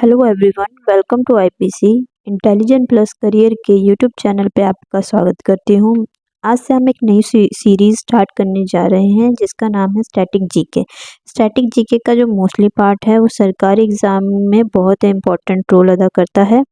Hello everyone, welcome to IPC intelligent plus career के YouTube channel पे आपका स्वागत करती हूँ। आज से हम एक नई सीरीज स्टार्ट करने जा रहे हैं जिसका नाम है स्टैटिक जीके। स्टैटिक जीके का जो मोस्टली पार्ट है वो सरकारी एग्जाम में बहुत इम्पोर्टेंट रोल अदा करता है।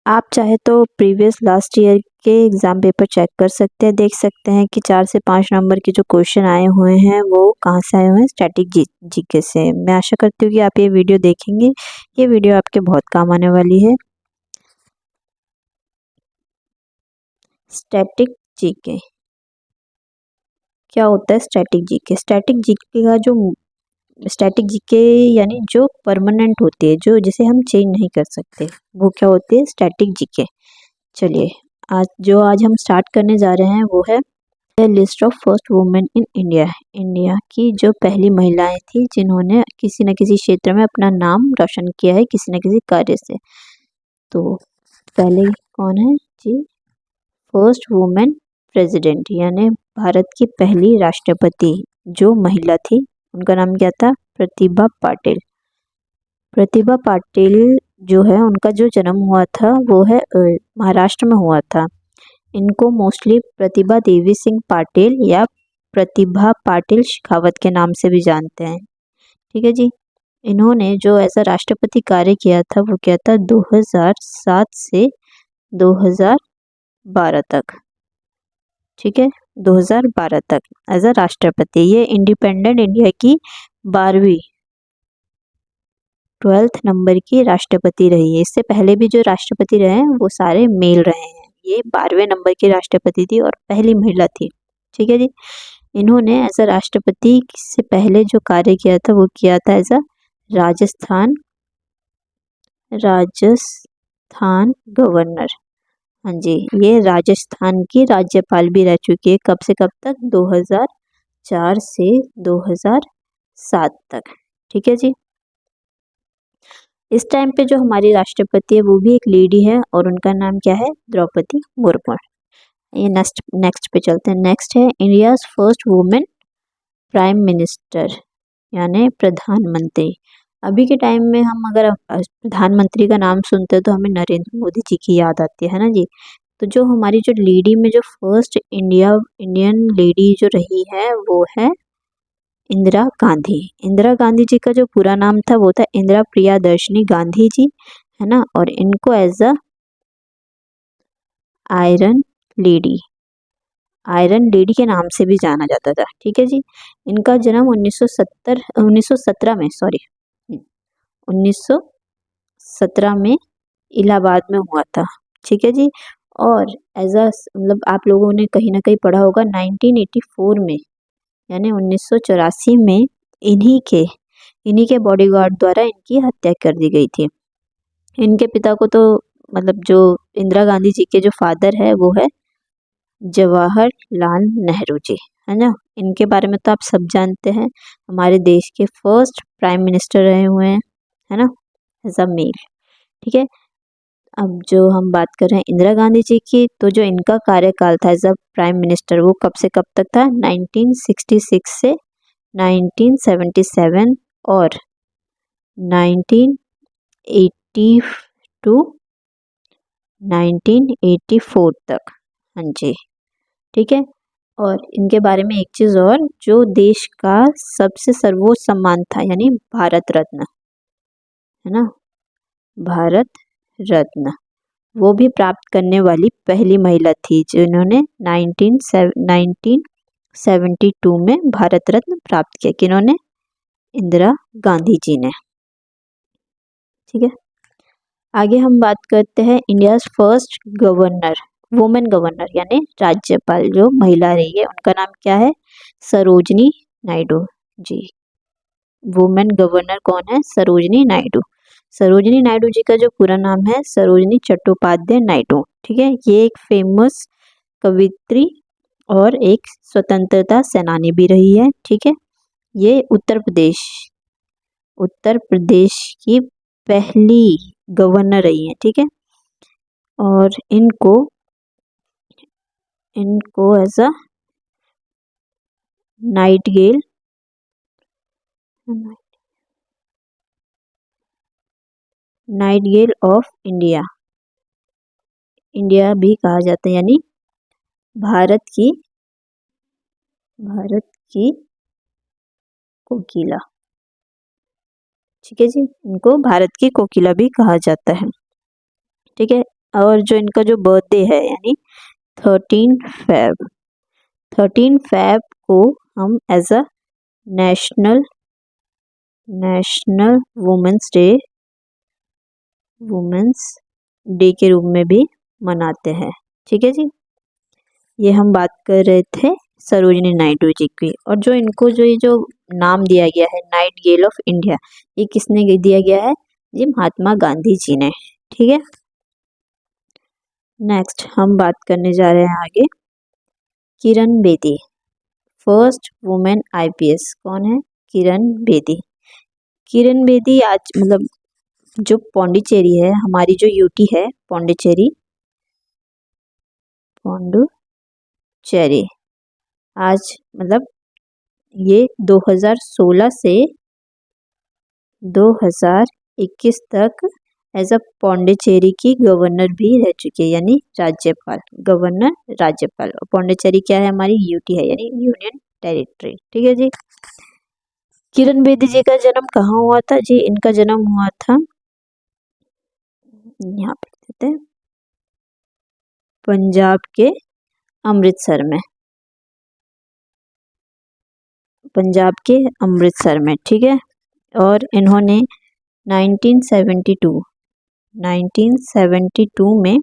आप चाहे तो प्रीवियस लास्ट ईयर के एग्ज़ाम पेपर चेक कर सकते हैं, देख सकते हैं कि 4 से 5 नंबर के जो क्वेश्चन आए हुए हैं वो कहाँ से आए हुए हैं, स्टैटिक जीके से। मैं आशा करती हूँ कि आप ये वीडियो देखेंगे, ये वीडियो आपके बहुत काम आने वाली है। स्टैटिक जीके क्या होता है? स्टैटिक जीके का जो स्टैटिक जीके यानी जो परमानेंट होती है, जो जिसे हम चेंज नहीं कर सकते, वो क्या होती है? Static GK. चलिए आज हम स्टार्ट करने जा रहे हैं वो है list of first women in India. India की जो पहली महिलाएं थी जिन्होंने किसी न किसी क्षेत्र में अपना नाम रोशन किया है किसी न किसी कार्य से। तो पहले कौन है जी? फर्स्ट वुमेन प्रेसिडेंट यानी भारत की पहली राष्ट्रपति जो महिला थी, उनका नाम क्या था? प्रतिभा पाटिल। प्रतिभा पाटिल जो है, उनका जो जन्म हुआ था वो है महाराष्ट्र में हुआ था। इनको मोस्टली प्रतिभा देवी सिंह पाटिल या प्रतिभा पाटिल शेखावत के नाम से भी जानते हैं। ठीक है जी। इन्होंने जो ऐसा राष्ट्रपति कार्य किया था वो क्या था? 2007 से 2012 तक। ठीक है, 2012 तक एज अ राष्ट्रपति। ये इंडिपेंडेंट इंडिया की 12th नंबर की राष्ट्रपति रही है। इससे पहले भी जो राष्ट्रपति रहे हैं वो सारे मेल रहे हैं। ये 12वें नंबर की राष्ट्रपति थी और पहली महिला थी। ठीक है जी। इन्होंने एज अ राष्ट्रपति से पहले जो कार्य किया था वो किया था एज अ राजस्थान गवर्नर। हाँ जी, ये राजस्थान की राज्यपाल भी रह चुकी है। कब से कब तक? 2004 से 2007 तक। ठीक है जी। इस टाइम पे जो हमारी राष्ट्रपति है वो भी एक लेडी है और उनका नाम क्या है? द्रौपदी मुर्मू। ये नेक्स्ट पे चलते हैं। नेक्स्ट है India's first women prime minister यानी प्रधानमंत्री। अभी के टाइम में हम अगर प्रधानमंत्री का नाम सुनते हैं तो हमें नरेंद्र मोदी जी की याद आती है ना जी। तो जो हमारी जो लेडी में जो फर्स्ट इंडियन लेडी जो रही है वो है इंदिरा गांधी। इंदिरा गांधी जी का जो पूरा नाम था वो था इंदिरा प्रियदर्शनी गांधी जी, है ना। और इनको एज अ आयरन लेडी के नाम से भी जाना जाता था। ठीक है जी। इनका जन्म 1917 में 1917 में इलाहाबाद में हुआ था। ठीक है जी। और एज अ मतलब आप लोगों ने कहीं ना कहीं पढ़ा होगा 1984 में यानी 1984 में इन्हीं के बॉडीगार्ड द्वारा इनकी हत्या कर दी गई थी। इनके पिता को तो मतलब जो इंदिरा गांधी जी के जो फादर है वो है जवाहरलाल नेहरू जी, है ना। इनके बारे में तो आप सब जानते हैं, हमारे देश के फर्स्ट प्राइम मिनिस्टर रहे हुए हैं, है ना, एज अ मेल। ठीक है। अब जो हम बात कर रहे हैं इंदिरा गांधी जी की, तो जो इनका कार्यकाल था एज अ प्राइम मिनिस्टर वो कब से कब तक था? 1966 से 1977 और 1982 1984 तक। हाँ जी। ठीक है। और इनके बारे में एक चीज़ और, जो देश का सबसे सर्वोच्च सम्मान था यानी भारत रत्न, है ना, भारत रत्न, वो भी प्राप्त करने वाली पहली महिला थी जिन्होंने 1972 में भारत रत्न प्राप्त किया। किन्होंने? इंदिरा गांधी जी ने। ठीक है। आगे हम बात करते हैं इंडियाज फर्स्ट वुमेन गवर्नर यानी राज्यपाल जो महिला रही है, उनका नाम क्या है? सरोजनी नायडू जी। वुमेन गवर्नर कौन है? सरोजनी नायडू। सरोजनी नायडू जी का जो पूरा नाम है सरोजनी चट्टोपाध्याय नायडू। ठीक है। ये एक फेमस कवित्री और एक स्वतंत्रता सेनानी भी रही है। ठीक है। ये उत्तर प्रदेश की पहली गवर्नर रही है। ठीक है। और इनको as a nightingale nightingale of India, India भी कहा जाता है, यानी भारत की कोकिला। ठीक है जी, इनको भारत की कोकिला भी कहा जाता है। ठीक है, और जो इनका जो बर्थडे है यानी 13 फेब को हम as a national women's day के रूप में भी मनाते हैं। ठीक है जी, ये हम बात कर रहे थे सरोजिनी नायडू जी की। और जो इनको जो ये जो नाम दिया गया है नाइटिंगेल ऑफ इंडिया, ये किसने दिया गया है? जी महात्मा गांधी जी ने। ठीक है, नेक्स्ट हम बात करने जा रहे हैं आगे। Kiran Bedi, first women IPS कौन है? किरण बेदी। किरण बेदी आज मतलब जो पौंडीचेरी है, हमारी जो यूटी है पौंडीचेरी आज मतलब ये 2016 से 2021 तक एज अ पौंडीचेरी की गवर्नर भी रह चुकी है, यानी राज्यपाल। पौंडीचेरी क्या है? हमारी यूटी है, यानी यूनियन टेरिटरी। ठीक है जी, किरण बेदी जी का जन्म कहाँ हुआ था? जी इनका जन्म हुआ था, यहाँ पे देते हैं, पंजाब के अमृतसर में। ठीक है, और इन्होंने 1972 में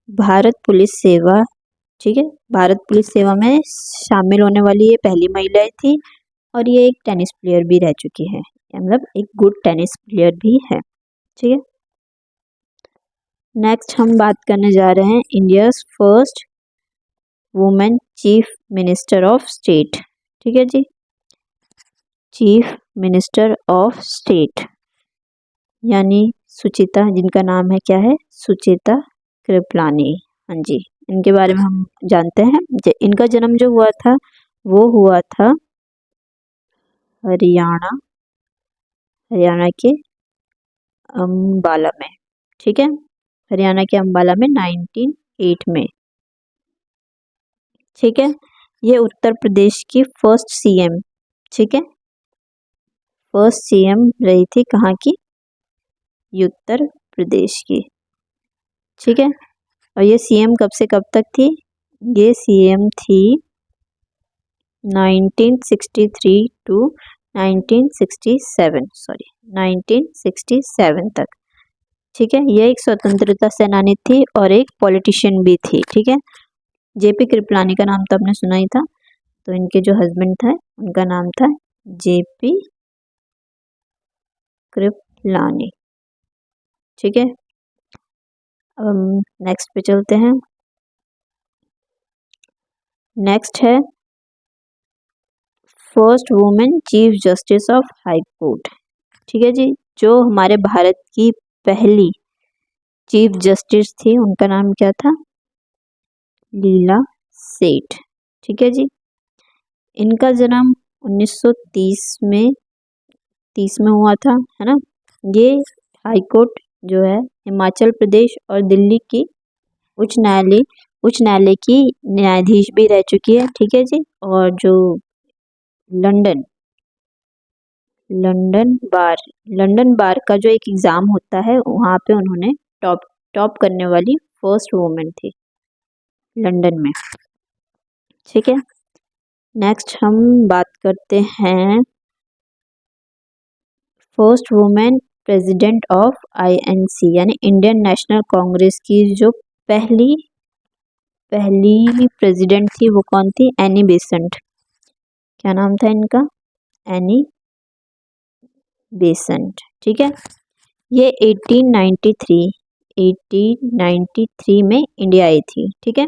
भारत पुलिस सेवा, ठीक है, भारत पुलिस सेवा में शामिल होने वाली ये पहली महिला थी। और ये एक टेनिस प्लेयर भी रह चुकी है, मतलब एक गुड टेनिस प्लेयर भी है। ठीक है, नेक्स्ट हम बात करने जा रहे हैं India first women chief minister of state. ठीक है जी, चीफ मिनिस्टर ऑफ स्टेट यानी सुचिता, जिनका नाम है क्या है? सुचिता कृपलानी। हाँ जी, इनके बारे में हम जानते हैं। इनका जन्म जो हुआ था वो हुआ था हरियाणा के अंबाला में। ठीक है, हरियाणा के अंबाला में 1908 में। ठीक है, ये उत्तर प्रदेश की फर्स्ट सीएम, ठीक है, फर्स्ट सीएम रही थी कहाँ की? उत्तर प्रदेश की। ठीक है, और ये सीएम कब से कब तक थी? ये सीएम थी 1963 टू 1967 तक। ठीक है, ये एक स्वतंत्रता सेनानी थी और एक पॉलिटिशियन भी थी। ठीक है, जेपी कृपलानी का नाम तो आपने सुना ही था, तो इनके जो हस्बैंड था उनका नाम था जेपी कृपलानी। ठीक है, अब हम नेक्स्ट पे चलते हैं। नेक्स्ट है first women chief justice of high court. ठीक है जी, जो हमारे भारत की पहली चीफ जस्टिस थी उनका नाम क्या था? लीला सेठ। ठीक है जी, इनका जन्म 1930 में हुआ था, है ना। ये हाई कोर्ट जो है हिमाचल प्रदेश और दिल्ली की उच्च न्यायालय की न्यायाधीश भी रह चुकी है। ठीक है जी, और जो लंदन बार का जो एक एग्ज़ाम होता है वहाँ पे उन्होंने टॉप करने वाली फर्स्ट वुमेन थी लंदन में। ठीक है, नेक्स्ट हम बात करते हैं first women president of INC यानी इंडियन नेशनल कांग्रेस की जो पहली प्रेसिडेंट थी वो कौन थी? Annie Besant. क्या नाम था इनका? Annie Besant. ठीक है, ये 1893 में इंडिया आई थी। ठीक है,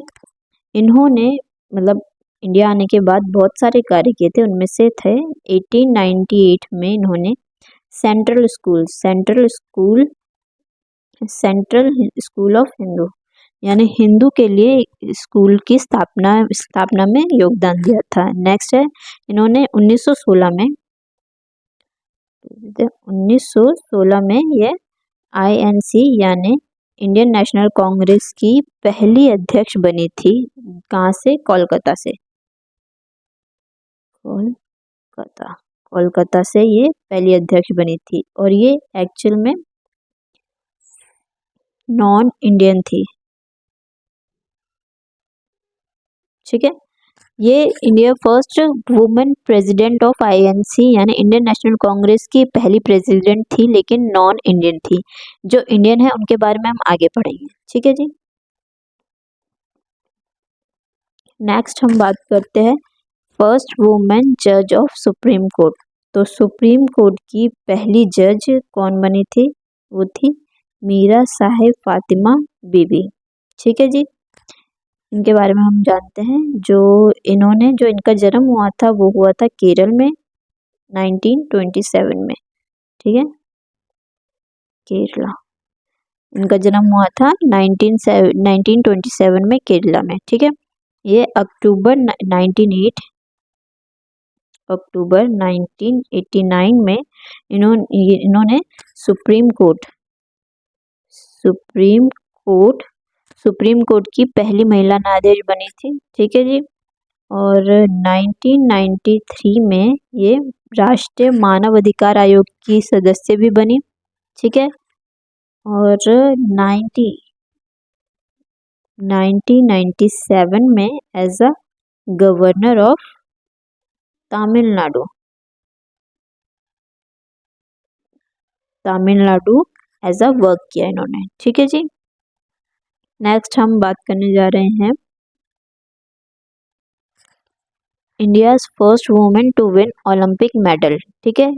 इन्होंने मतलब इंडिया आने के बाद बहुत सारे कार्य किए थे, उनमें से थे 1898 में इन्होंने सेंट्रल स्कूल ऑफ हिंदू यानी हिंदू के लिए स्कूल की स्थापना में योगदान दिया था। नेक्स्ट है इन्होंने 1916 में ये आईएनसी यानी इंडियन नेशनल कांग्रेस की पहली अध्यक्ष बनी थी। कहाँ से? कोलकाता से। कोलकाता, कोलकाता से ये पहली अध्यक्ष बनी थी और ये एक्चुअल में नॉन इंडियन थी। ठीक है, ये India first women president of INC यानी इंडियन नेशनल कांग्रेस की पहली प्रेसिडेंट थी, लेकिन नॉन इंडियन थी। जो इंडियन है उनके बारे में हम आगे पढ़ेंगे। ठीक है जी। नेक्स्ट हम बात करते हैं फर्स्ट वुमेन जज ऑफ सुप्रीम कोर्ट। तो सुप्रीम कोर्ट की पहली जज कौन बनी थी? वो थी मीरा साहिब फातिमा बीबी। ठीक है जी, इनके बारे में हम जानते हैं। जो इनका जन्म हुआ था वो हुआ था केरल में 1927 में। ठीक है, केरला, इनका जन्म हुआ था 1927 में केरला में। ठीक है, ये अक्टूबर 1989 में इन्होंने सुप्रीम कोर्ट की पहली महिला न्यायाधीश बनी थी। ठीक है जी, और 1993 में ये राष्ट्रीय मानव अधिकार आयोग की सदस्य भी बनी। ठीक है, और 1997 में as a governor of Tamil Nadu as a work किया इन्होंने। ठीक है जी, नेक्स्ट हम बात करने जा रहे हैं India's first women to win Olympic medal. ठीक है,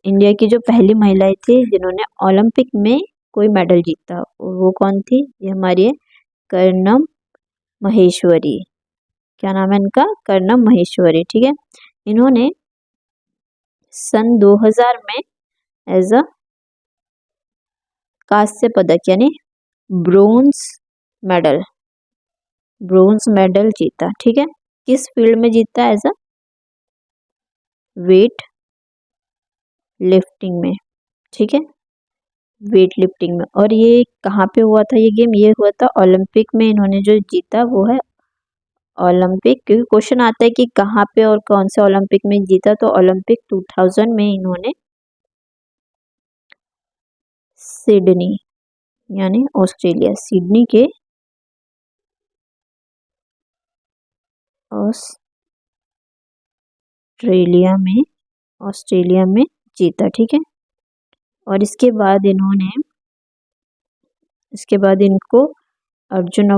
इंडिया की जो पहली महिलाएं थी जिन्होंने ओलंपिक में कोई मेडल जीता, वो कौन थी? ये हमारी है कर्णम महेश्वरी। क्या नाम है इनका? कर्णम महेश्वरी। ठीक है, इन्होंने सन 2000 में एज अ कांस्य पदक यानी ब्रोंज मेडल जीता। ठीक है, किस फील्ड में जीता? एज अ वेट लिफ्टिंग में। ठीक है, वेट लिफ्टिंग में। और ये कहाँ पे हुआ था ये गेम? ये हुआ था ओलंपिक में। इन्होंने जो जीता वो है ओलंपिक, क्योंकि क्वेश्चन आता है कि कहाँ पे और कौन से ओलंपिक में जीता, तो ओलंपिक 2000 में इन्होंने सिडनी यानी ऑस्ट्रेलिया, सिडनी के ऑस्ट्रेलिया में जीता। ठीक है, और इसके बाद इनको अर्जुन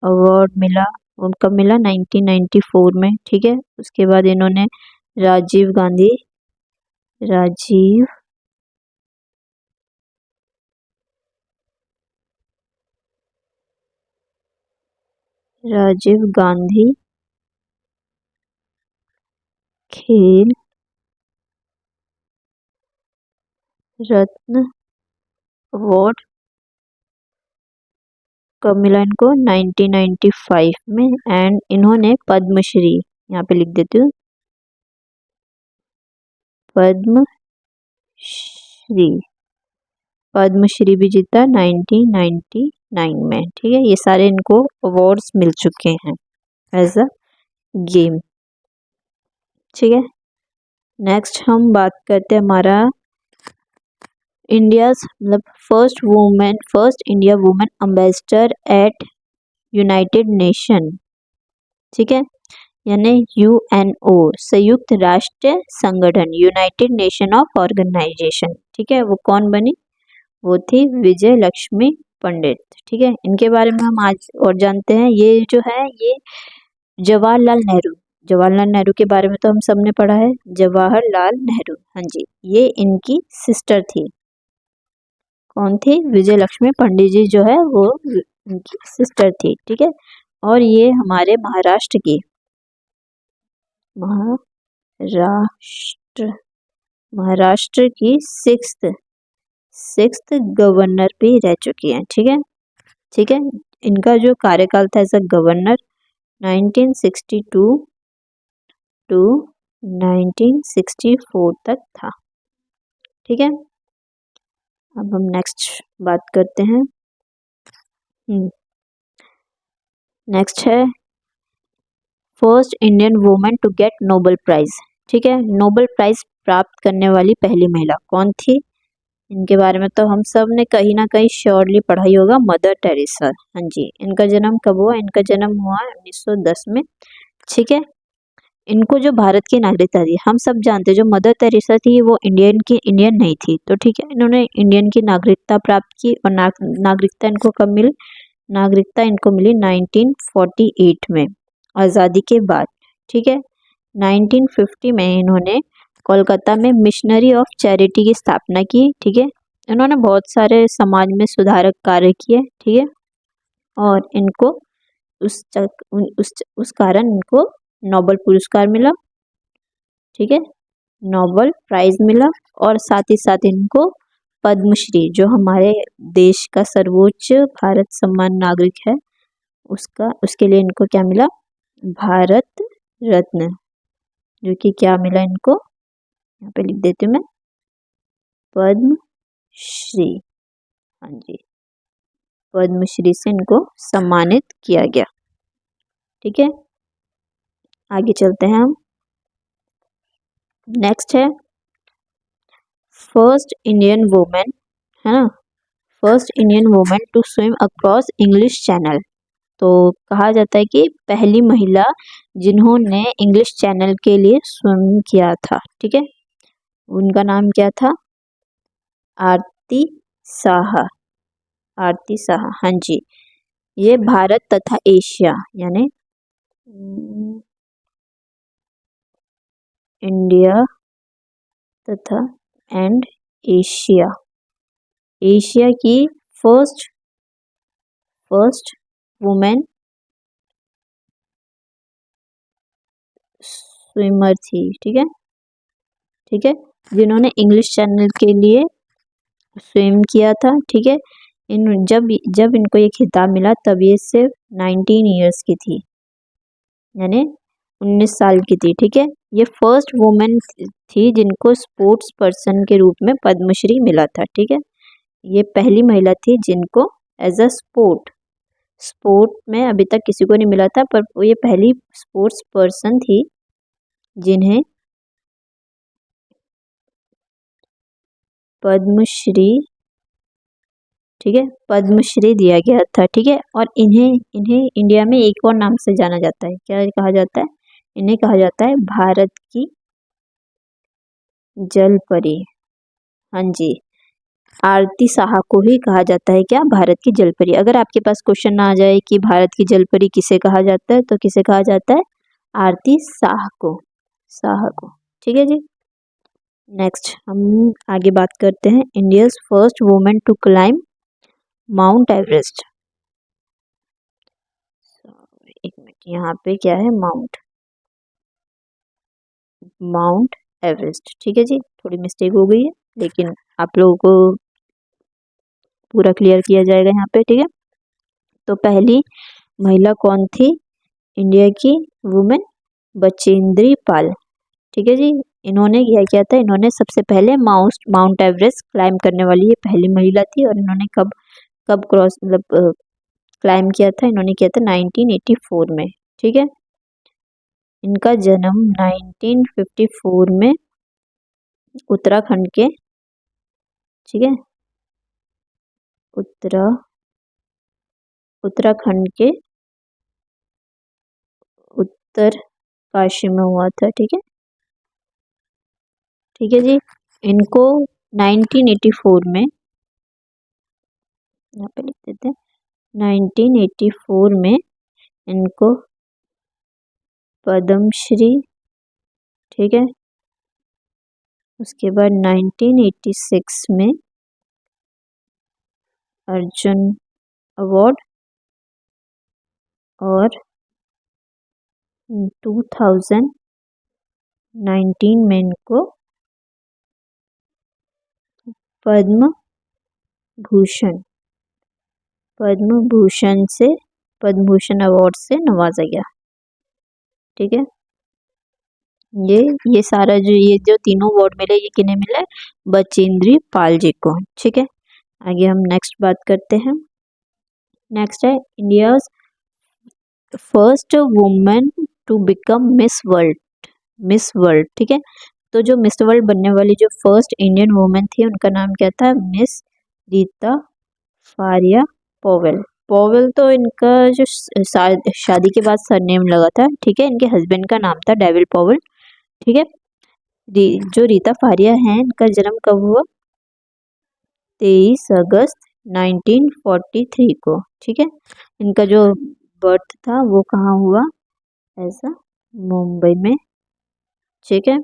अवार्ड मिला। उनका मिला 1994 में। ठीक है, उसके बाद इन्होंने राजीव गांधी खेल रत्न अवार्ड कब मिला इनको? 1995 में। एंड इन्होंने पद्मश्री, यहाँ पे लिख देती हूँ, पद्मश्री भी जीता 1999 में। ठीक है, ये सारे इनको अवार्ड्स मिल चुके हैं एज अ गेम। ठीक है, नेक्स्ट हम बात करते हैं हमारा first India women ambassador eight United nation. ठीक है, यानी यूएनओ, संयुक्त राष्ट्र संगठन, यूनाइटेड नेशन ऑफ ऑर्गेनाइजेशन। ठीक है, वो कौन बनी? वो थी विजय लक्ष्मी पंडित। ठीक है, इनके बारे में हम आज और जानते हैं। ये जो है ये जवाहरलाल नेहरू के बारे में तो हम सबने पढ़ा है, जवाहरलाल नेहरू। हाँ जी, ये इनकी सिस्टर थी। कौन थी? विजय लक्ष्मी पंडित जी जो है वो इनकी सिस्टर थी। ठीक है, और ये हमारे महाराष्ट्र की सिक्स्थ गवर्नर भी रह चुकी हैं। ठीक है, इनका जो कार्यकाल था एज अ गवर्नर 1962 टू 1964 तक था। ठीक है, अब हम नेक्स्ट बात करते हैं। नेक्स्ट है first Indian women to get Nobel prize. ठीक है, नोबेल प्राइज प्राप्त करने वाली पहली महिला कौन थी? इनके बारे में तो हम सब ने कहीं ना कहीं श्योरली पढ़ा ही होगा, मदर टेरेसा। हाँ जी, इनका जन्म कब हुआ? इनका जन्म हुआ 1910 में। ठीक है, इनको जो भारत की नागरिकता थी, हम सब जानते हैं जो मदर टेरेसा थी वो इंडियन नहीं थी। तो ठीक है, इन्होंने इंडियन की नागरिकता प्राप्त की और नागरिकता इनको कब मिली? नागरिकता इनको मिली 1948 में, आज़ादी के बाद। ठीक है, 1950 में इन्होंने कोलकाता में मिशनरी ऑफ चैरिटी की स्थापना की। ठीक है, इन्होंने बहुत सारे समाज में सुधारक कार्य किए। ठीक है, और इनको उस कारण इनको नोबेल पुरस्कार मिला। ठीक है, नोबेल प्राइज मिला, और साथ ही साथ इनको पद्मश्री, जो हमारे देश का सर्वोच्च भारत सम्मान नागरिक है, उसके लिए इनको क्या मिला? भारत रत्न, जो कि क्या मिला इनको, यहाँ पे लिख देती हूँ मैं, पद्मश्री। हाँ जी, पद्मश्री से इनको सम्मानित किया गया। ठीक है, आगे चलते हैं हम। नेक्स्ट है फर्स्ट इंडियन वुमेन, है ना, first Indian women to swim across English channel. तो कहा जाता है कि पहली महिला जिन्होंने इंग्लिश चैनल के लिए स्विम किया था। ठीक है, उनका नाम क्या था? आरती साहा। आरती साहा, हाँ जी। ये भारत तथा एशिया यानी इंडिया तथा एंड एशिया की फर्स्ट वुमेन स्विमर थी। ठीक है, ठीक है, जिन्होंने इंग्लिश चैनल के लिए स्विम किया था। ठीक है, जब इनको ये खिताब मिला तब ये सिर्फ 19 ईयर्स की थी, यानी 19 साल की थी। ठीक है, ये फर्स्ट वुमेन थी जिनको स्पोर्ट्स पर्सन के रूप में पद्मश्री मिला था। ठीक है, ये पहली महिला थी जिनको एज अ स्पोर्ट में अभी तक किसी को नहीं मिला था, पर वो ये पहली स्पोर्ट्स पर्सन थी जिन्हें पद्मश्री, ठीक है, पद्मश्री दिया गया था। ठीक है, और इन्हें इंडिया में एक और नाम से जाना जाता है। क्या कहा जाता है? इन्हें कहा जाता है भारत की जल परी। हाँ जी, आरती साहा को ही कहा जाता है क्या? भारत की जल परी। अगर आपके पास क्वेश्चन आ जाए कि भारत की जल परी किसे कहा जाता है, तो किसे कहा जाता है? आरती साहा को। ठीक है जी। नेक्स्ट हम आगे बात करते हैं India's first women to climb Mount Everest. एक मिनट, यहाँ पे क्या है? Mount Everest. ठीक है जी, थोड़ी मिस्टेक हो गई है, लेकिन आप लोगों को पूरा क्लियर किया जाएगा यहाँ पे। ठीक है, तो पहली महिला कौन थी इंडिया की वुमेन? बचेंद्री पाल। ठीक है जी, इन्होंने क्या किया था? इन्होंने सबसे पहले माउंट एवरेस्ट क्लाइम करने वाली ये पहली महिला थी। और इन्होंने कब कब क्रॉस मतलब क्लाइम किया था? इन्होंने किया था 1984 में। ठीक है, इनका जन्म 1954 में उत्तराखंड के, ठीक है, उत्तराखंड के उत्तर काशी में हुआ था। ठीक है, ठीक है जी, इनको 1984 में, यहाँ पे लिख देते हैं, 1984 में इनको पद्मश्री, ठीक है, उसके बाद 1986 में अर्जुन अवार्ड, और 2019 में इनको पद्म भूषण अवार्ड से नवाजा गया। ठीक है, ये सारा जो तीनों अवार्ड मिले ये किन्हें मिला? बचेंद्री पाल जी को। ठीक है, आगे हम नेक्स्ट बात करते हैं। नेक्स्ट है India first women to become Miss World. Miss World, ठीक है। तो जो मिस वर्ल्ड बनने वाली जो फर्स्ट इंडियन वुमेन थी उनका नाम क्या था? Miss Reita Faria Powell. Powell तो इनका जो शादी के बाद सरनेम लगा था, ठीक है। इनके हस्बैंड का नाम था डेविल पोवेल, ठीक है। जो रीता फारिया हैं इनका जन्म कब हुआ? 23 अगस्त 1943 को, ठीक है। इनका जो बर्थ था वो कहाँ हुआ? ऐसा मुंबई में, ठीक है।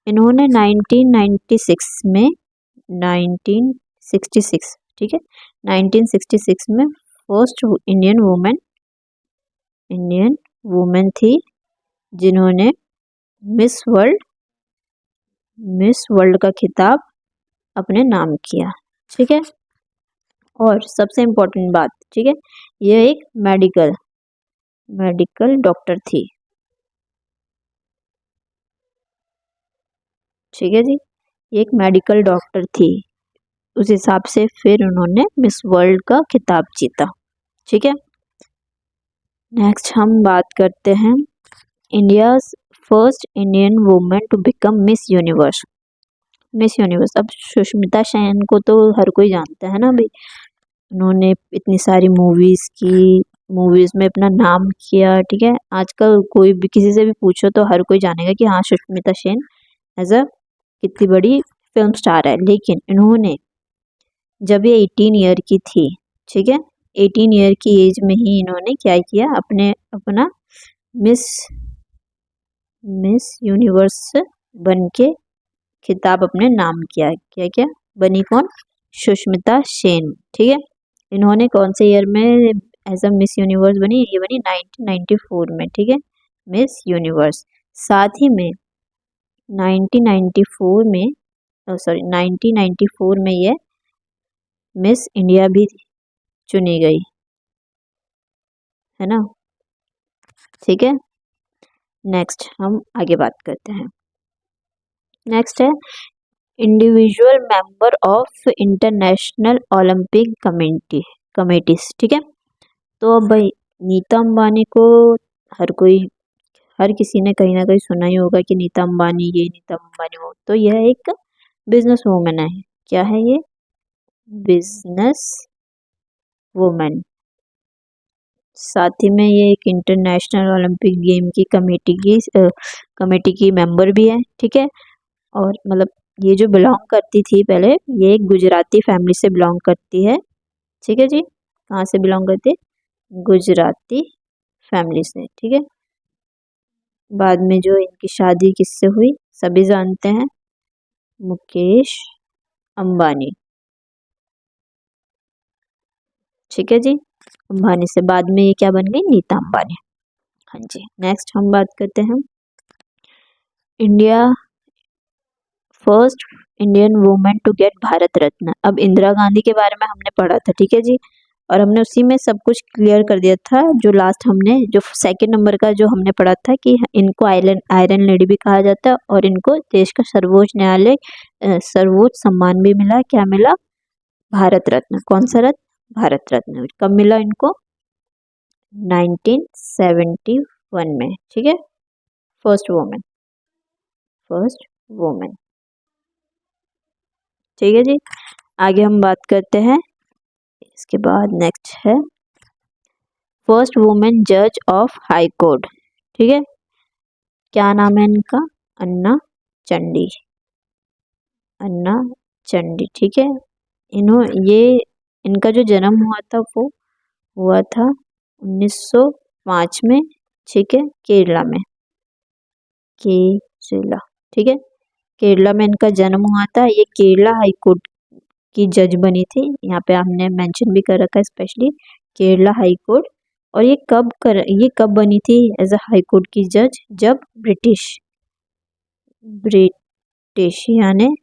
इन्होंने 1996 में 1966, ठीक है, 1966 में फर्स्ट इंडियन वुमेन थी जिन्होंने मिस वर्ल्ड का खिताब अपने नाम किया, ठीक है। और सबसे इम्पोर्टेंट बात, ठीक है, यह एक मेडिकल डॉक्टर थी, ठीक है जी। ये एक मेडिकल डॉक्टर थी, उस हिसाब से फिर उन्होंने मिस वर्ल्ड का खिताब जीता, ठीक है। नेक्स्ट हम बात करते हैं India first Indian women to become Miss Universe. Miss Universe, अब सुष्मिता सेन को तो हर कोई जानता है ना भाई, उन्होंने इतनी सारी मूवीज में अपना नाम किया, ठीक है। आजकल कोई भी किसी से भी पूछो तो हर कोई जानेगा कि हाँ सुष्मिता सेन एज अ कितनी बड़ी फिल्म स्टार है। लेकिन इन्होंने जब ये 18 ईयर की थी, ठीक है, 18 ईयर की एज में ही इन्होंने क्या किया? अपना मिस यूनिवर्स बन के खिताब अपने नाम किया। क्या क्या बनी? कौन? सुष्मिता सेन, ठीक है। इन्होंने कौन से ईयर में एज अ मिस यूनिवर्स बनी? ये बनी 1994 में, ठीक है, मिस यूनिवर्स। साथ ही में 1994 में ये मिस इंडिया भी चुनी गई, है ना, ठीक है। नेक्स्ट हम आगे बात करते हैं। नेक्स्ट है individual member of international Olympic committees, ठीक है। तो अब भाई नीता अंबानी को हर किसी ने कहीं ना कहीं सुना ही होगा कि नीता अंबानी ये, नीता अंबानी वो। तो यह एक बिजनेस वूमेन है। क्या है ये? Business women. साथ ही में ये एक इंटरनेशनल ओलंपिक गेम की कमेटी की मेंबर भी है, ठीक है। और मतलब ये जो बिलोंग करती थी पहले, ये एक गुजराती फैमिली से बिलोंग करती है, ठीक है जी। कहाँ से बिलोंग करती है? गुजराती फैमिली से, ठीक है। बाद में जो इनकी शादी किससे हुई सभी जानते हैं, मुकेश अंबानी, ठीक है जी। अंबानी से बाद में ये क्या बन गई? नीता अंबानी। हाँ जी। नेक्स्ट हम बात करते हैं India first Indian women to get Bharat Ratna. अब इंदिरा गांधी के बारे में हमने पढ़ा था, ठीक है जी, और हमने उसी में सब कुछ क्लियर कर दिया था। जो लास्ट हमने जो सेकंड नंबर का जो हमने पढ़ा था कि इनको आयरन लेडी भी कहा जाता है और इनको देश का सर्वोच्च सम्मान भी मिला। क्या मिला? भारत रत्न। कौन सा रत्न? भारत रत्न। कब मिला इनको? 1971 में, ठीक है। फर्स्ट वुमेन, ठीक है जी। आगे हम बात करते हैं, इसके बाद नेक्स्ट है फर्स्ट वुमेन जज ऑफ हाई कोर्ट, ठीक है। क्या नाम है इनका? अन्ना चंडी, ठीक है। इनका जो जन्म हुआ था वो हुआ था 1905 में, ठीक है, केरला, ठीक है। केरला में इनका जन्म हुआ था। ये केरला हाई कोर्ट की जज बनी थी। यहाँ पे हमने मेंशन भी कर रखा है स्पेशली, केरला हाई कोर्ट। और ये कब बनी थी एज अ हाई कोर्ट की जज? जब ब्रिटिश यानी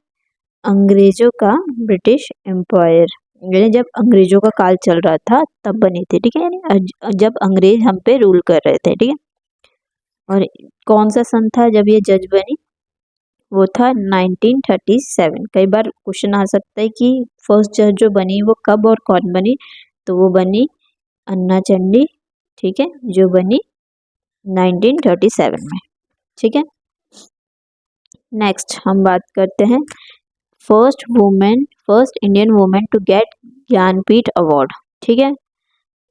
अंग्रेजों का ब्रिटिश एम्पायर, यानी जब अंग्रेजों का काल चल रहा था तब बनी थी, ठीक है। यानी जब अंग्रेज हम पे रूल कर रहे थे, ठीक है। और कौन सा सन था जब ये जज बनी? वो था 1937। कई बार क्वेश्चन आ सकता है कि फर्स्ट जज जो बनी वो कब और कौन बनी, तो वो बनी अन्ना चंडी, ठीक है, जो बनी 1937 में, ठीक है। नेक्स्ट हम बात करते हैं first Indian women to get Jnanpith award, ठीक है।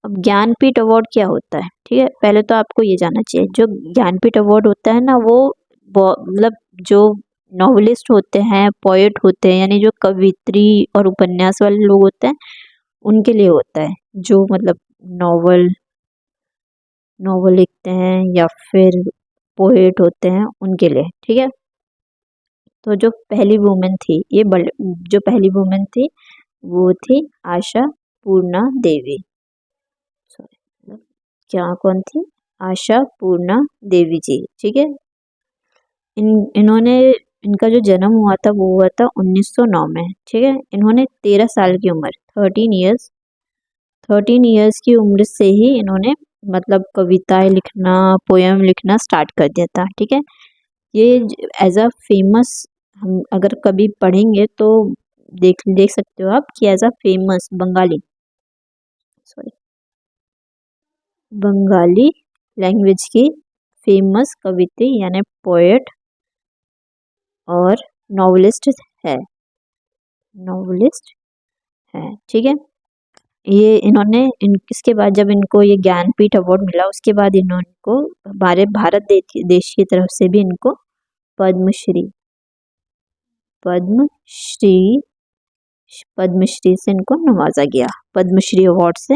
अब ज्ञानपीठ अवार्ड क्या होता है, ठीक है, पहले तो आपको ये जानना चाहिए जो ज्ञानपीठ अवार्ड होता है ना, वो मतलब जो नॉवलिस्ट होते हैं, पोएट होते हैं, यानी जो कवित्री और उपन्यास वाले लोग होते हैं उनके लिए होता है, जो मतलब नॉवल नॉवल लिखते हैं या फिर पोएट होते हैं उनके लिए, ठीक है। तो जो पहली वुमेन थी, जो पहली वुमेन थी वो थी आशा पूर्णा देवी, सॉरी क्या कौन थी? आशा पूर्णा देवी जी, ठीक है। इन्होंने इनका जो जन्म हुआ था वो हुआ था 1909 में, ठीक है। इन्होंने 13 साल की उम्र 13 इयर्स की उम्र से ही इन्होंने मतलब कविताएं लिखना, पोयम लिखना स्टार्ट कर दिया था, ठीक है। ये एज अ फेमस, हम अगर कभी पढ़ेंगे तो देख सकते हो आप कि as a famous Bengali language की फेमस कवित्री यानी पोएट और नॉवलिस्ट है, ठीक है। ये इन्होंने इसके बाद जब इनको ये ज्ञानपीठ अवार्ड मिला, उसके बाद इनको हमारे भारत देश की तरफ से भी इनको पद्मश्री पद्मश्री पद्मश्री से इनको नवाजा गया, पद्मश्री अवार्ड से,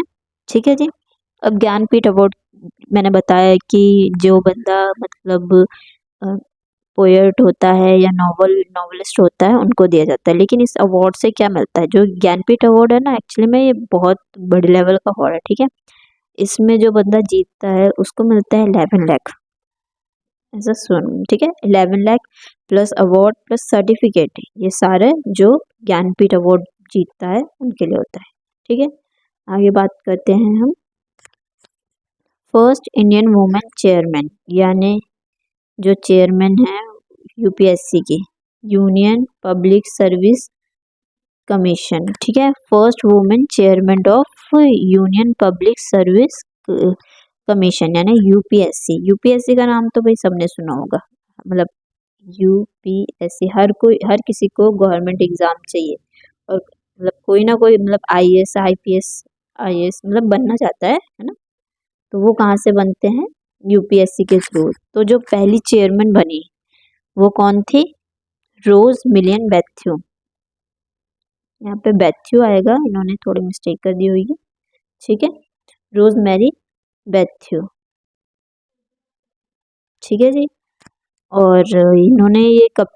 ठीक है जी। अब ज्ञानपीठ अवार्ड मैंने बताया कि जो बंदा मतलब पोएट होता है या नॉवलिस्ट होता है उनको दिया जाता है। लेकिन इस अवार्ड से क्या मिलता है? जो ज्ञानपीठ अवार्ड है ना, एक्चुअली में ये बहुत बड़े लेवल का अवार्ड है, ठीक है। इसमें जो बंदा जीतता है उसको मिलता है 11 लाख, ऐसा सुन, ठीक है, 11 lakh plus award plus certificate, ये सारे जो ज्ञानपीठ अवार्ड जीतता है उनके लिए होता है, ठीक है। आगे बात करते हैं हम फर्स्ट इंडियन वुमेन चेयरमैन, यानी जो चेयरमैन है यूपीएससी की, यूनियन पब्लिक सर्विस कमीशन, ठीक है। First women chairman of union public service commission यानी यूपीएससी। यूपीएससी का नाम तो भाई सबने सुना होगा, मतलब यूपीएससी हर किसी को गवर्नमेंट एग्जाम चाहिए और मतलब कोई ना कोई मतलब आईएएस आईएएस मतलब बनना चाहता है ना, तो वो कहाँ से बनते हैं? यूपीएससी के थ्रू। तो जो पहली चेयरमैन बनी वो कौन थी? रोज मिलियन बैथ्यू, यहाँ पे बैथ्यू आएगा, इन्होंने थोड़ी मिस्टेक कर दी हुई है, ठीक है, रोज मैरी बैथ्यू, ठीक है जी। और इन्होंने ये कब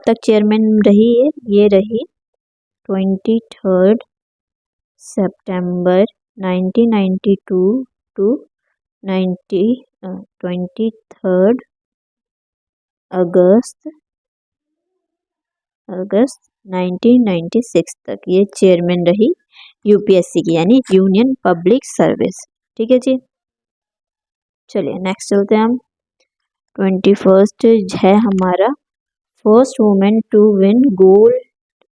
तक चेयरमैन रही है? ये रही 23 सितंबर 1992 टू 23 अगस्त 1996 तक ये चेयरमैन रही यूपीएससी की, यानी यूनियन पब्लिक सर्विस, ठीक है जी। चलिए नेक्स्ट चलते हैं हम 21 है हमारा first women to win gold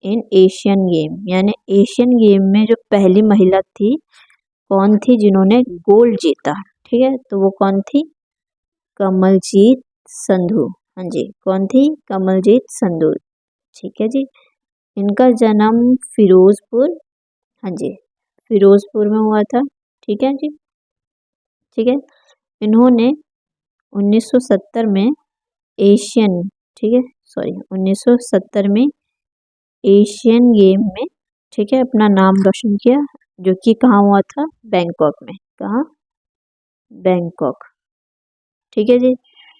in Asian game, यानी एशियन गेम में जो पहली महिला थी कौन थी जिन्होंने गोल्ड जीता, ठीक है। तो वो कौन थी? कमलजीत संधू, हाँ जी, कौन थी? कमलजीत संधू, ठीक है जी। इनका जन्म फिरोजपुर, हाँ जी, फिरोजपुर में हुआ था, ठीक है जी, ठीक है। इन्होंने 1970 में एशियन, ठीक है, सॉरी 1970 में एशियन गेम में, ठीक है, अपना नाम रोशन किया, जो कि कहाँ हुआ था? बैंकॉक में, कहाँ? बैंकॉक, ठीक है जी,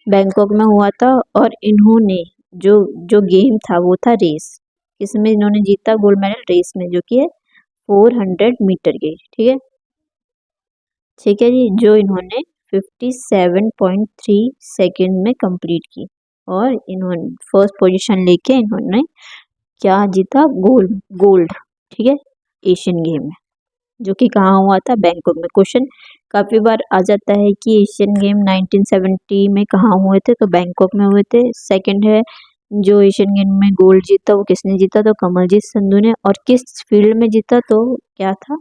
बैंकॉक में हुआ था। और इन्होंने जो जो गेम था वो था रेस, इसमें इन्होंने जीता गोल्ड मेडल रेस में, जो कि है 400 मीटर की, ठीक है, ठीक है जी, जो इन्होंने 57.3 सेकेंड में कंप्लीट की। और इन्होंने फर्स्ट पोजीशन लेके इन्होंने क्या जीता? गोल्ड, ठीक है, एशियन गेम में। जो कि कहाँ हुआ था, बैंकॉक में। क्वेश्चन काफ़ी बार आ जाता है कि एशियन गेम 1970 में कहाँ हुए थे, तो बैंकॉक में हुए थे। सेकंड है, जो एशियन गेम में गोल्ड जीता वो किसने जीता, तो कमलजीत संधू ने। और किस फील्ड में जीता, तो क्या था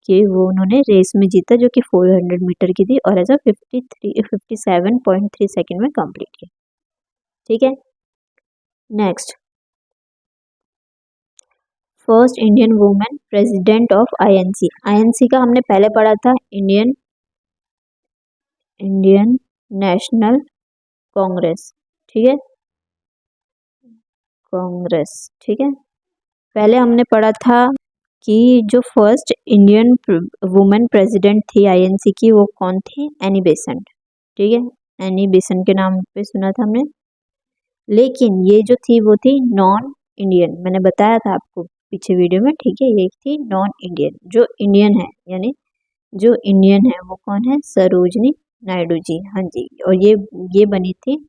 कि वो उन्होंने रेस में जीता, जो कि 400 मीटर की थी, और ऐसा 57.3 सेकेंड में कंप्लीट किया। ठीक है, next, first Indian women president of INC. INC का हमने पहले पढ़ा था, इंडियन नेशनल कांग्रेस। ठीक है, कांग्रेस। ठीक है, पहले हमने पढ़ा था कि जो फर्स्ट इंडियन वुमेन प्रेसिडेंट थी आईएनसी की, वो कौन थी, एनी बेसेंट। ठीक है, एनी बेसेंट के नाम पे सुना था हमने। लेकिन ये जो थी वो थी नॉन इंडियन, मैंने बताया था आपको पीछे वीडियो में। ठीक है, ये थी नॉन इंडियन। जो इंडियन है, यानी जो इंडियन है वो कौन है, सरोजनी नायडू जी। हाँ जी, और ये बनी थी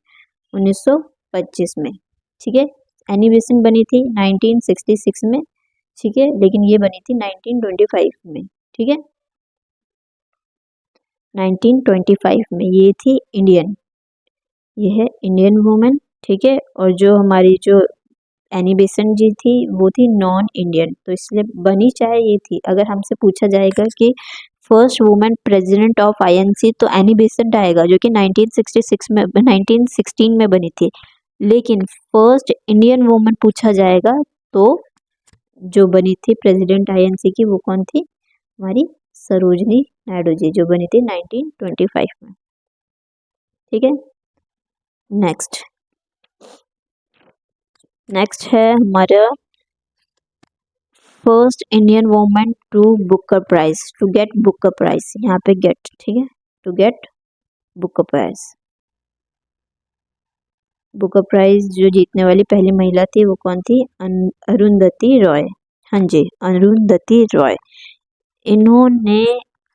1925 में। ठीक है, एनी बेसेंट बनी थी 1966 में। ठीक है, लेकिन ये बनी थी 1925 में। ठीक है, 1925 में ये थी इंडियन, ये है इंडियन वुमेन। ठीक है, और जो हमारी जो एनी बेसेंट जी थी वो थी नॉन इंडियन, तो इसलिए बनी चाहे ये थी। अगर हमसे पूछा जाएगा कि first women president of INC, तो एनी बेसेंट आएगा, जो कि 1966 में 1916 में बनी थी। लेकिन फर्स्ट इंडियन वुमेन पूछा जाएगा तो जो बनी थी प्रेसिडेंट आईएनसी की, वो कौन थी, हमारी सरोजनी नायडू जी, जो बनी थी 1925 में। ठीक है, नेक्स्ट है हमारा first Indian women to Booker prize, to get Booker prize, यहाँ पे गेट। ठीक है, to get Booker prize. Booker prize जो जीतने वाली पहली महिला थी वो कौन थी, अरुंधति रॉय। हाँ जी, अरुंधति रॉय। इन्होंने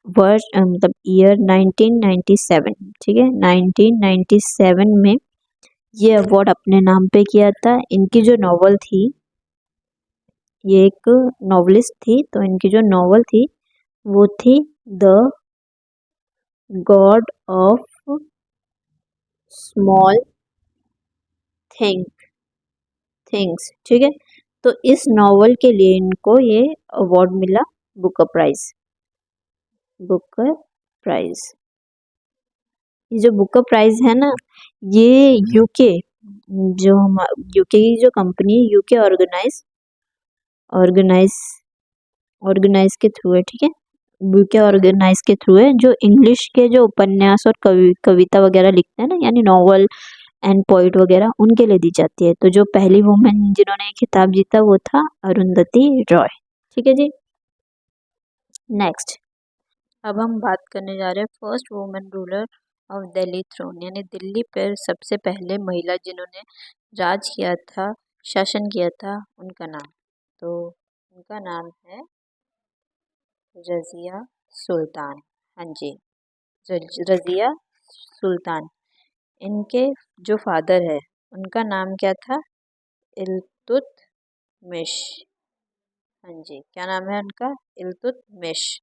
वर्ष मतलब ईयर 1997, ठीक है, 1997 में ये अवार्ड अपने नाम पे किया था। इनकी जो नॉवल थी, ये एक नॉवलिस्ट थी, तो इनकी जो नॉवल थी वो थी the God of small things. ठीक है, तो इस नॉवल के लिए इनको ये अवार्ड मिला, बुकर प्राइज। बुकर प्राइज, ये जो बुकर प्राइज है ना, ये यूके, जो हम यूके की जो कंपनी, यूके ऑर्गेनाइज ऑर्गेनाइज के थ्रू है। ठीक है, यूके ऑर्गेनाइज के थ्रू है, जो इंग्लिश के जो उपन्यास और कविता वगैरह लिखते हैं ना, यानी नॉवल एंड पोइट वगैरह, उनके लिए दी जाती है। तो जो पहली वुमेन जिन्होंने खिताब जीता वो था अरुंधति रॉय। ठीक है जी, नेक्स्ट, अब हम बात करने जा रहे हैं first women ruler of Delhi throne, यानी दिल्ली पर सबसे पहले महिला जिन्होंने राज किया था, शासन किया था, उनका नाम। तो उनका नाम है रज़िया सुल्तान। हाँ जी, रज़िया सुल्तान। इनके जो फादर है उनका नाम क्या था, इल्तुतमिश। हाँ जी, क्या नाम है उनका, इल्तुतमिश।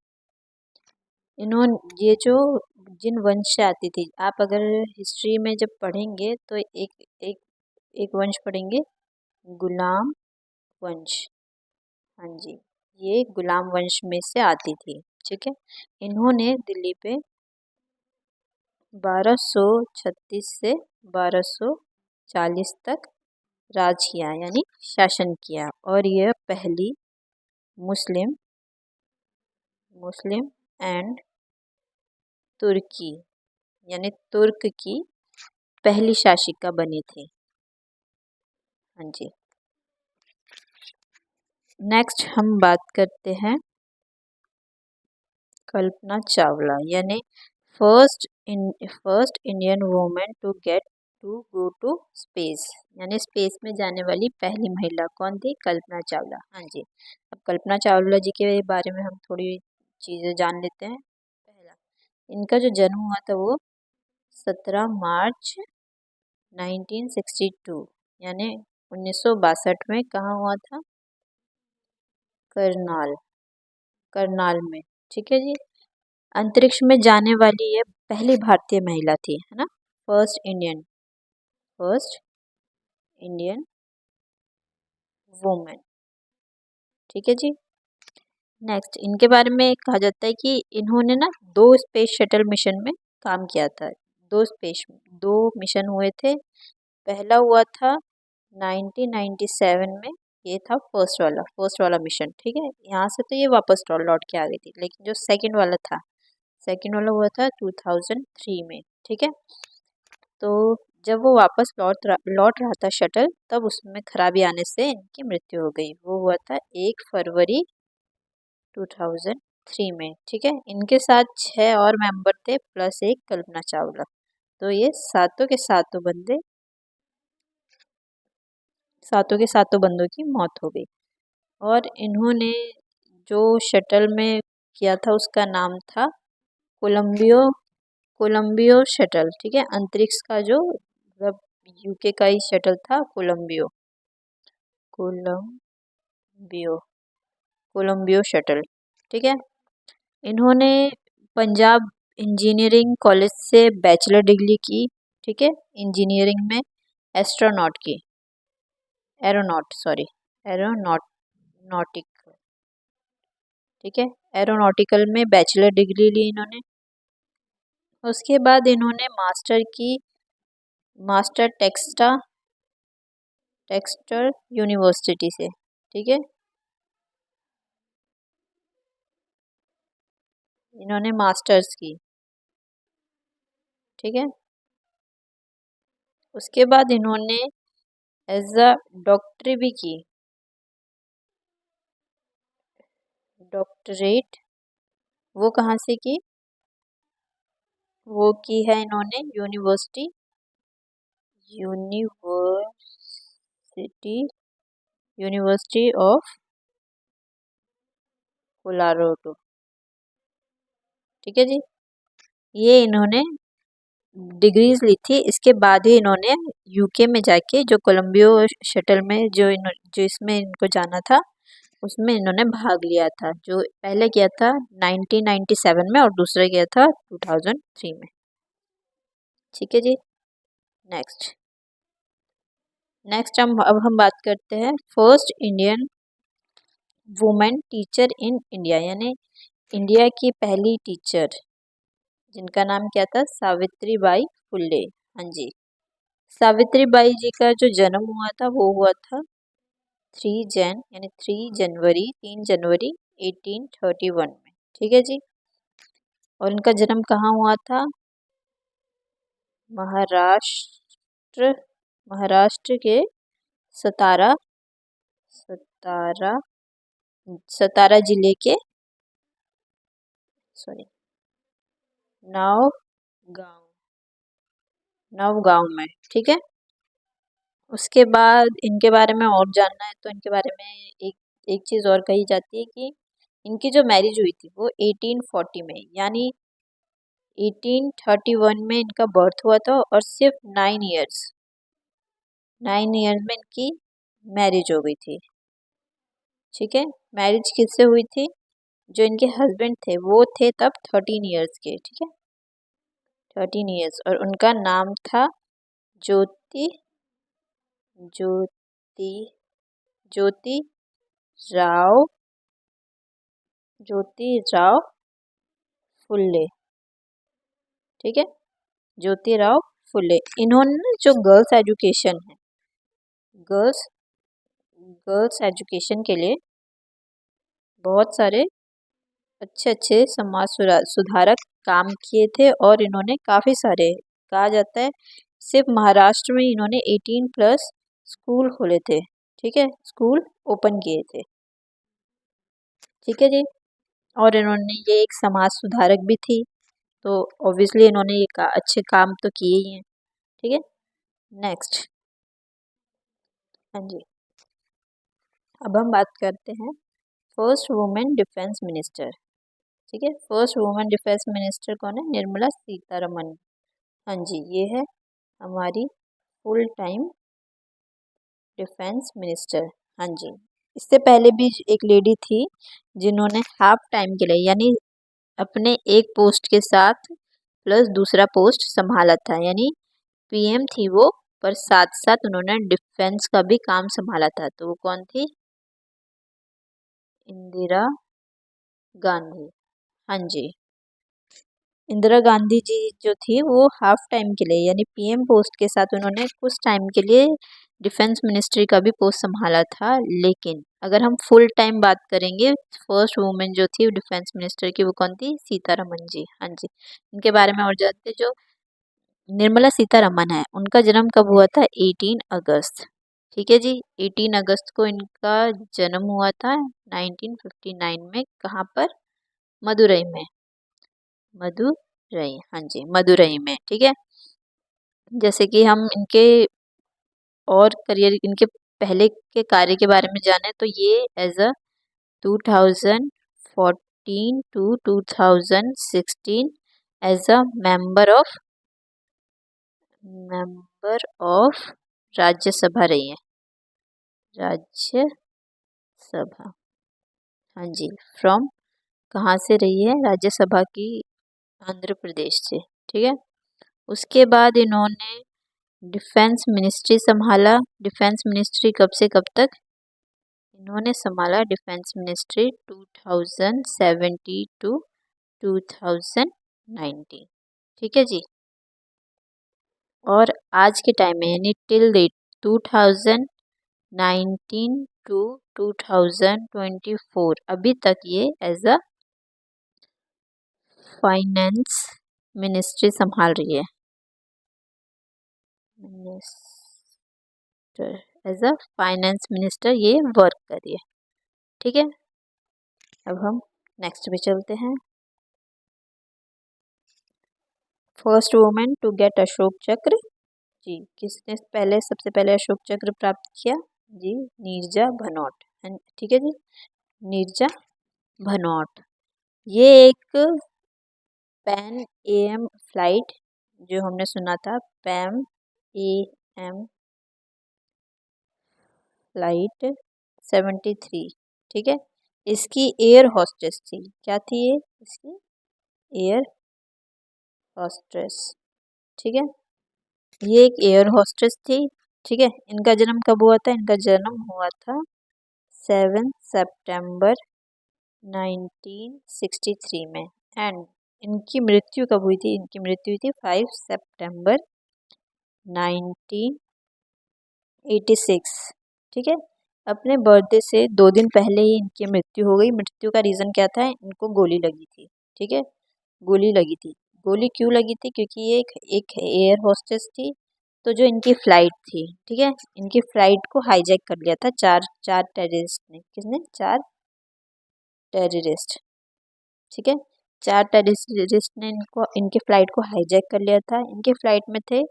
इन्होंने ये जो जिन वंश से आती थी, आप अगर हिस्ट्री में जब पढ़ेंगे तो एक वंश पढ़ेंगे, गुलाम वंश। हाँ जी, ये गुलाम वंश में से आती थी। ठीक है, इन्होंने दिल्ली पे 1236 से 1240 तक राज किया, यानी शासन किया। और यह पहली मुस्लिम एंड तुर्की, यानी तुर्क की पहली शासिका बनी थी। हाँ जी, नेक्स्ट हम बात करते हैं कल्पना चावला, यानी first Indian women to go to space, यानी स्पेस में जाने वाली पहली महिला कौन थी, कल्पना चावला। हाँ जी, अब कल्पना चावला जी के बारे में हम थोड़ी चीज़ें जान लेते हैं। पहला, इनका जो जन्म हुआ था वो 17 मार्च 1962, यानी 1962 में कहाँ हुआ था, करनाल में। ठीक है जी। अंतरिक्ष में जाने वाली ये पहली भारतीय महिला थी, है ना, फर्स्ट इंडियन वुमेन। ठीक है जी। नेक्स्ट इनके बारे में कहा जाता है कि इन्होंने ना 2 स्पेस शटल मिशन में काम किया था। 2 मिशन हुए थे। पहला हुआ था 1997 में, ये था फर्स्ट वाला मिशन। ठीक है, यहाँ से तो ये वापस लौट के आ गई थी, लेकिन जो सेकंड वाला हुआ था 2003 में। ठीक है, तो जब वो वापस लौट रहा था शटल, तब उसमें खराबी आने से इनकी मृत्यु हो गई। वो हुआ था 1 फरवरी 2003 में। ठीक है, इनके साथ 6 और मेंबर थे प्लस एक कल्पना चावला। तो ये सातों के सातों बंदों की मौत हो गई। और इन्होंने जो शटल में किया था उसका नाम था कोलंबियो शटल। ठीक है, अंतरिक्ष का जो मतलब यूके का ही शटल था कोलंबियो कोलंबियो शटल। ठीक है, इन्होंने पंजाब इंजीनियरिंग कॉलेज से बैचलर डिग्री की। ठीक है, इंजीनियरिंग में एस्ट्रोनॉट की एरोनॉटिक। ठीक है, एरोनॉटिकल में बैचलर डिग्री ली इन्होंने। उसके बाद इन्होंने मास्टर टेक्सटर यूनिवर्सिटी से। ठीक है, इन्होंने मास्टर्स की। ठीक है, उसके बाद इन्होंने एज अ डॉक्टरी भी की, डॉक्टरेट। वो कहाँ से की? वो की है इन्होंने यूनिवर्सिटी यूनिवर्सिटी ऑफ कोलोराडो। ठीक है जी, ये इन्होंने डिग्रीज ली थी। इसके बाद ही इन्होंने यूके में जाके जो कोलंबियो शटल में जो इसमें इनको जाना था, उसमें इन्होंने भाग लिया था। जो पहले किया था 1997 में और दूसरा किया था 2003 में। ठीक है जी। नेक्स्ट अब हम बात करते हैं first Indian women teacher in India, यानी इंडिया की पहली टीचर, जिनका नाम क्या था? सावित्री बाई फुल्ले। हाँ जी, सावित्री बाई जी का जो जन्म हुआ था वो हुआ था 3 जनवरी 1831 में। ठीक है जी, और इनका जन्म कहाँ हुआ था? महाराष्ट्र महाराष्ट्र के सतारा सतारा सतारा जिले के नव गांव में। ठीक है, उसके बाद इनके बारे में और जानना है तो इनके बारे में एक एक चीज़ और कही जाती है कि इनकी जो मैरिज हुई थी वो 1840 में, यानी 1831 में इनका बर्थ हुआ था और सिर्फ 9 इयर्स में इनकी मैरिज हो गई थी। ठीक है, मैरिज किससे हुई थी? जो इनके हस्बैंड थे वो थे तब 13 इयर्स के। ठीक है, 13 इयर्स, और उनका नाम था ज्योति ज्योति ज्योति राव फुल्ले। ठीक है, ज्योति राव फुल्ले। इन्होंने ना जो गर्ल्स गर्ल्स एजुकेशन के लिए बहुत सारे अच्छे अच्छे सुधारक काम किए थे, और इन्होंने काफ़ी सारे, कहा जाता है सिर्फ महाराष्ट्र में इन्होंने 18 प्लस स्कूल खोले थे। ठीक है, स्कूल ओपन किए थे। ठीक है जी, और इन्होंने ये एक समाज सुधारक भी थी, तो ऑब्वियसली इन्होंने ये अच्छे काम तो किए ही हैं। ठीक है, नेक्स्ट। हाँ जी, अब हम बात करते हैं फर्स्ट वुमेन डिफेंस मिनिस्टर। ठीक है, फर्स्ट वुमेन डिफेंस मिनिस्टर कौन है? निर्मला सीतारमन। हाँ जी, ये है हमारी फुल टाइम डिफेंस मिनिस्टर। हाँ जी, इससे पहले भी एक लेडी थी जिन्होंने हाफ टाइम के लिए, यानी अपने एक पोस्ट के साथ प्लस दूसरा पोस्ट संभाला था, यानी पीएम थी वो, पर साथ साथ उन्होंने डिफेंस का भी काम संभाला था। तो वो कौन थी? इंदिरा गांधी। हाँ जी, इंदिरा गांधी जी जो थी वो हाफ टाइम के लिए, यानी पीएम पोस्ट के साथ उन्होंने कुछ टाइम के लिए डिफेंस मिनिस्ट्री का भी पोस्ट संभाला था। लेकिन अगर हम फुल टाइम बात करेंगे, फर्स्ट वुमेन जो थी डिफेंस मिनिस्टर की, वो कौन थी? सीतारमन जी। हाँ जी, इनके बारे में और जानते हैं। जो निर्मला सीतारमन है, उनका जन्म कब हुआ था? 18 अगस्त। ठीक है जी, 18 अगस्त को इनका जन्म हुआ था 1959 में। कहाँ पर? मदुरई में। मदुरई, हाँ जी, मदुरई में। ठीक है, जैसे कि हम इनके और करियर, इनके पहले के कार्य के बारे में जाने, तो ये as a 2014 to 2016 as a member of Rajya Sabha रही है। राज्यसभा, हाँ जी, फ्रॉम, कहाँ से रही है? राज्यसभा की, आंध्र प्रदेश से। ठीक है, उसके बाद इन्होंने डिफेंस मिनिस्ट्री संभाला। डिफेंस मिनिस्ट्री कब से कब तक? इन्होंने संभाला डिफेंस मिनिस्ट्री 2017 टू 2019। ठीक है जी, और आज के टाइम में यानी टिल डेट 2019 टू 2024 अभी तक ये एज अ फाइनेंस मिनिस्ट्री संभाल रही है। Minister, as a finance minister ये वर्क कर रही है। ठीक है, अब हम नेक्स्ट पे चलते हैं। First women to get Ashok Chakra, जी, किसने पहले, सबसे पहले अशोक चक्र प्राप्त किया? जी, नीरजा भनोट। ठीक है जी, नीरजा भनोट। ये एक पैन एम फ्लाइट, जो हमने सुना था, पैम एम फ्लाइट 73। ठीक है, इसकी एयर होस्टेस थी। क्या थी ये? इसकी एयर होस्टेस। ठीक है, ये एक एयर होस्टेस थी। ठीक है, इनका जन्म कब हुआ था? इनका जन्म हुआ था 7 सितंबर 1963 में। एंड इनकी मृत्यु कब हुई थी? इनकी मृत्यु हुई थी 5 सितंबर 1986। ठीक है, अपने बर्थडे से 2 दिन पहले ही इनकी मृत्यु हो गई। मृत्यु का रीज़न क्या था? इनको गोली लगी थी। ठीक है, गोली लगी थी। गोली क्यों लगी थी? क्योंकि ये एक एयर होस्टेस थी। तो जो इनकी फ्लाइट थी, ठीक है, इनकी फ्लाइट को हाईजैक कर लिया था चार चार टेररिस्ट ने। किसने? 4 टेररिस्ट। ठीक है, 4 टेररिस्ट ने इनको, इनके फ्लाइट को हाईजैक कर लिया था। इनके फ्लाइट में थे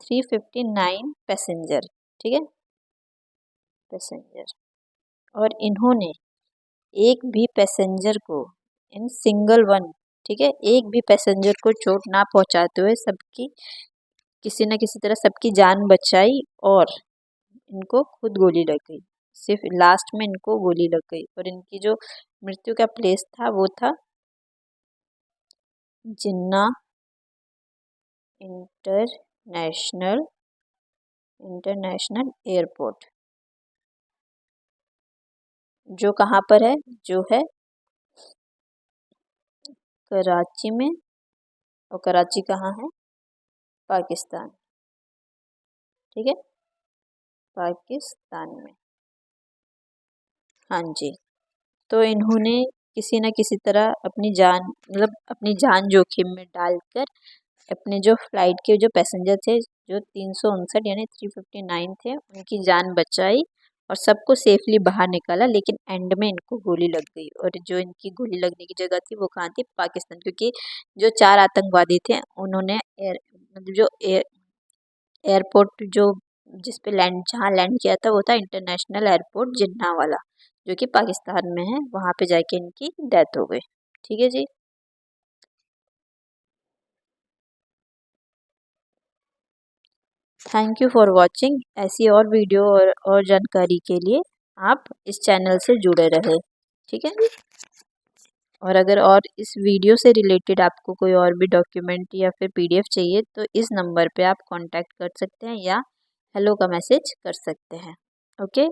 359 पैसेंजर। ठीक है, पैसेंजर, और इन्होंने एक भी पैसेंजर को, इन सिंगल वन, ठीक है, एक भी पैसेंजर को चोट ना पहुंचाते हुए सबकी, किसी न किसी तरह सबकी जान बचाई। और इनको खुद गोली लग गई, सिर्फ लास्ट में इनको गोली लग गई। और इनकी जो मृत्यु का प्लेस था वो था जिन्ना इंटरनेशनल इंटरनेशनल एयरपोर्ट, जो कहाँ पर है? जो है कराची में। और कराची कहाँ है? पाकिस्तान। ठीक है, पाकिस्तान में। हाँ जी, तो इन्होंने किसी न किसी तरह अपनी जान, मतलब अपनी जान जोखिम में डालकर अपने जो फ्लाइट के जो पैसेंजर थे, जो 359 यानी 359 थे, उनकी जान बचाई और सबको सेफली बाहर निकाला। लेकिन एंड में इनको गोली लग गई, और जो इनकी गोली लगने की जगह थी वो कहाँ थी? पाकिस्तान। क्योंकि जो 4 आतंकवादी थे उन्होंने मतलब जो एयरपोर्ट जो जिस पे लैंड, जहाँ लैंड किया था, वो था इंटरनेशनल एयरपोर्ट जिन्ना वाला, जो कि पाकिस्तान में है। वहाँ पे जाके इनकी डेथ हो गई। ठीक है जी, थैंक यू फॉर वॉचिंग। ऐसी और वीडियो और जानकारी के लिए आप इस चैनल से जुड़े रहे। ठीक है। और अगर और इस वीडियो से रिलेटेड आपको कोई और भी डॉक्यूमेंट या फिर पीडीएफ चाहिए तो इस नंबर पे आप कांटेक्ट कर सकते हैं या हेलो का मैसेज कर सकते हैं। ओके।